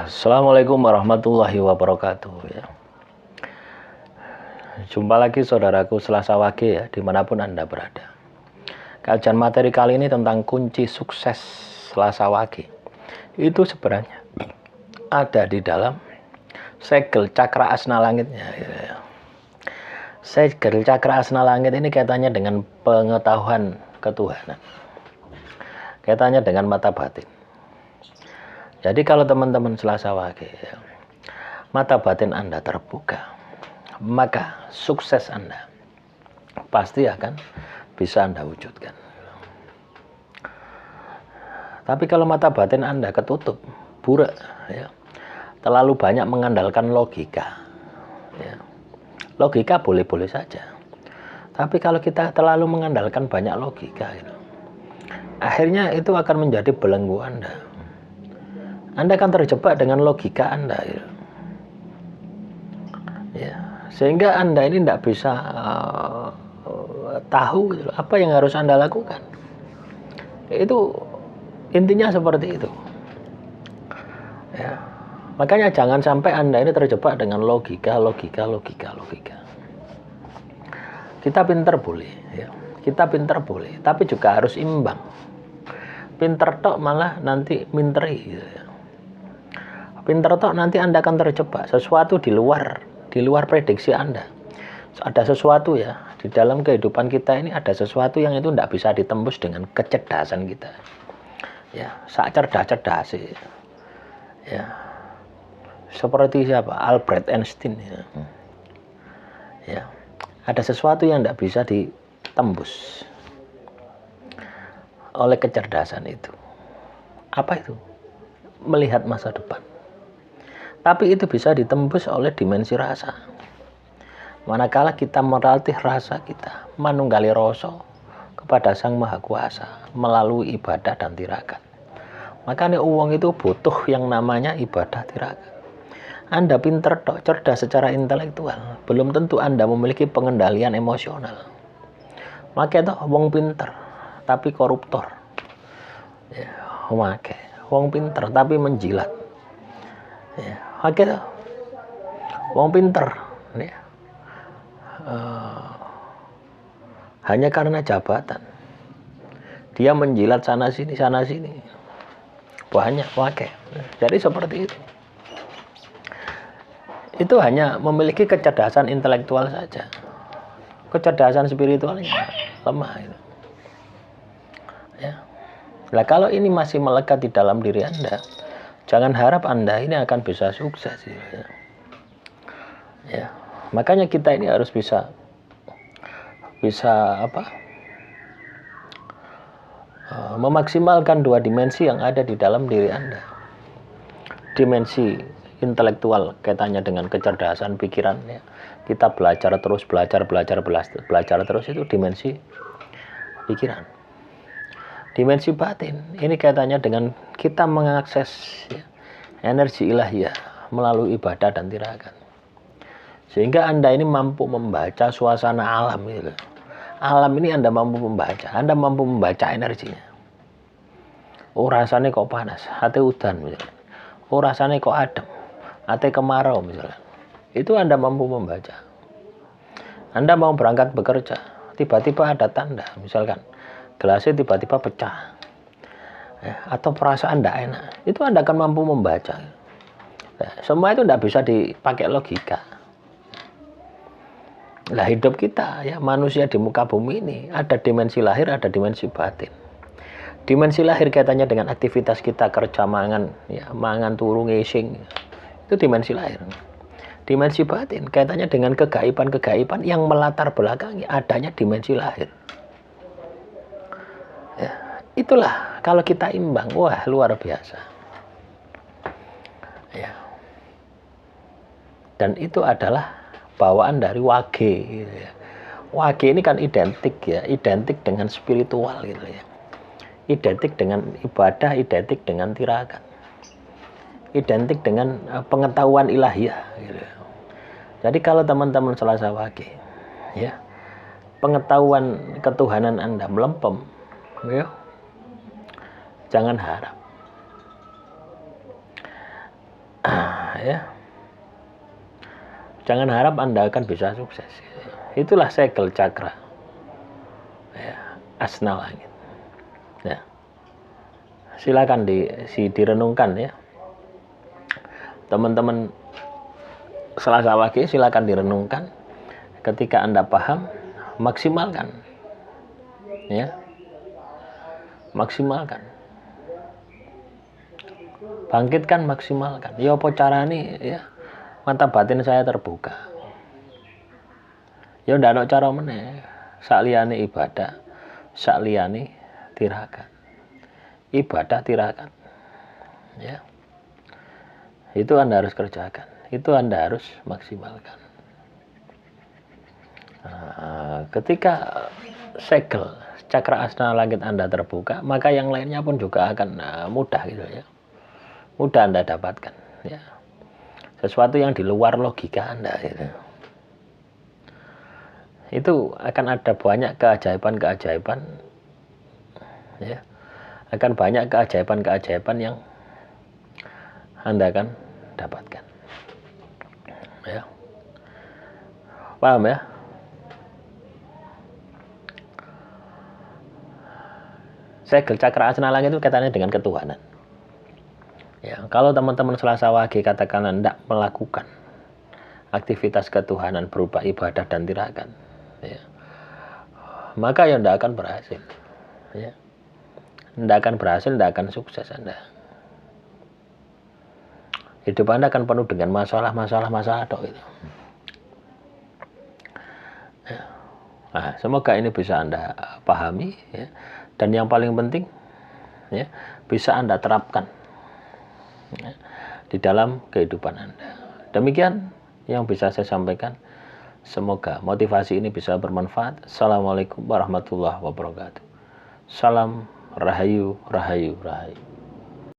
Assalamualaikum warahmatullahi wabarakatuh ya. Jumpa lagi saudaraku Selasa Wage ya, dimanapun Anda berada. Kajian materi kali ini tentang kunci sukses Selasa Wage. Itu sebenarnya ada di dalam segel cakra asna langitnya ya. Segel cakra asna langit ini kaitannya dengan pengetahuan ketuhanan, kaitannya dengan mata batin. Jadi kalau teman-teman Selasa Wage ya, mata batin Anda terbuka, maka sukses Anda pasti akan bisa Anda wujudkan. Tapi kalau mata batin Anda ketutup, burak ya, terlalu banyak mengandalkan logika ya. Logika boleh-boleh saja, tapi kalau kita terlalu mengandalkan banyak logika gitu, akhirnya itu akan menjadi belenggu Anda. Anda akan terjebak dengan logika Anda ya, sehingga Anda ini tidak bisa tahu gitu, apa yang harus Anda lakukan. Itu intinya seperti itu ya. Makanya jangan sampai Anda ini terjebak dengan logika. Kita pinter boleh ya, kita pinter boleh, tapi juga harus imbang. Pinter tok malah nanti minteri gitu ya. Pinter tok nanti Anda akan terjebak sesuatu di luar prediksi Anda. Ada sesuatu ya di dalam kehidupan kita ini, ada sesuatu yang itu tidak bisa ditembus dengan kecerdasan kita ya, sak cerdas ya. Seperti siapa? Albert Einstein ya. Ada sesuatu yang tidak bisa ditembus oleh kecerdasan itu. Apa itu? Melihat masa depan. Tapi itu bisa ditembus oleh dimensi rasa. Manakala kita melatih rasa kita, manunggali rasa kepada Sang Maha Kuasa melalui ibadah dan tirakat. Makanya uang itu butuh yang namanya ibadah tirakat. Anda pinter tok, cerdas secara intelektual, belum tentu Anda memiliki pengendalian emosional. Makanya toh wong pinter tapi koruptor. Ya, wong pinter tapi menjilat. Ya, makanya wong pinter ya, hanya karena jabatan dia menjilat sana sini banyak wakai. Jadi seperti itu hanya memiliki kecerdasan intelektual saja, kecerdasan spiritualnya lemah itu ya. Nah, kalau ini masih melekat di dalam diri Anda, jangan harap Anda ini akan bisa sukses ya. Makanya kita ini harus bisa memaksimalkan dua dimensi yang ada di dalam diri Anda. Dimensi intelektual kaitannya dengan kecerdasan pikiran ya. Kita belajar terus itu dimensi pikiran. Dimensi batin ini kaitannya dengan kita mengakses ya, energi ilahiyah melalui ibadah dan tirakat. Sehingga Anda ini mampu membaca suasana alam gitu. Alam ini Anda mampu membaca, Anda mampu membaca energinya. Oh rasanya kok panas, hati udan misalnya. Oh rasanya kok adem, hati kemarau misalnya. Itu Anda mampu membaca. Anda mau berangkat bekerja, tiba-tiba ada tanda, misalkan gelasnya tiba-tiba pecah ya, atau perasaan tidak enak, itu Anda akan mampu membaca. Nah, semua itu tidak bisa dipakai logika. Nah, hidup kita ya, manusia di muka bumi ini ada dimensi lahir, ada dimensi batin. Dimensi lahir kaitannya dengan aktivitas kita, kerja, mangan ya, mangan turu ngising, itu dimensi lahir. Dimensi batin kaitannya dengan kegaiban yang melatar belakangi adanya dimensi lahir ya. Itulah kalau kita imbang, wah luar biasa ya. Dan itu adalah bawaan dari Wage gitu ya. Wage ini kan identik dengan spiritual gitu ya. Identik dengan ibadah, identik dengan tirakat. Identik dengan pengetahuan ilahiyah gitu. Jadi kalau teman-teman Selasa Wage ya, pengetahuan ketuhanan Anda melempem ya, jangan harap ya. Jangan harap Anda akan bisa sukses. Itulah segel cakra ya, asna langit. Ya. Silakan direnungkan ya. Teman-teman Selasa Wage silakan direnungkan. Ketika Anda paham, maksimalkan. Ya. Maksimalkan. Bangkitkan, maksimalkan. Ya apa carane ya? Mata batin saya terbuka. Ya ndak ana cara meneh. Sak liyane ibadah, sak liyane tirakat. Ibadah tirakat. Ya. Itu Anda harus kerjakan. Itu Anda harus maksimalkan. Nah, ketika segel cakra asna langit Anda terbuka, maka yang lainnya pun juga akan mudah gitu ya. Mudah Anda dapatkan ya. Sesuatu yang di luar logika Anda gitu. Itu akan ada banyak keajaiban-keajaiban ya. Akan banyak keajaiban-keajaiban yang Anda akan dapatkan. Ya. Paham ya? Segel cakra asna langit itu kaitannya dengan ketuhanan. Ya, kalau teman-teman Selasa Wage katakan tidak melakukan aktivitas ketuhanan berupa ibadah dan tirakat, ya, maka ya tidak akan berhasil. Ya. Tidak akan berhasil, tidak akan sukses Anda. Hidup Anda akan penuh dengan masalah tok itu. Ya. Nah, semoga ini bisa Anda pahami ya. Dan yang paling penting ya, bisa Anda terapkan ya, di dalam kehidupan Anda. Demikian yang bisa saya sampaikan. Semoga motivasi ini bisa bermanfaat. Assalamualaikum warahmatullahi wabarakatuh. Salam rahayu, rahayu, rahayu.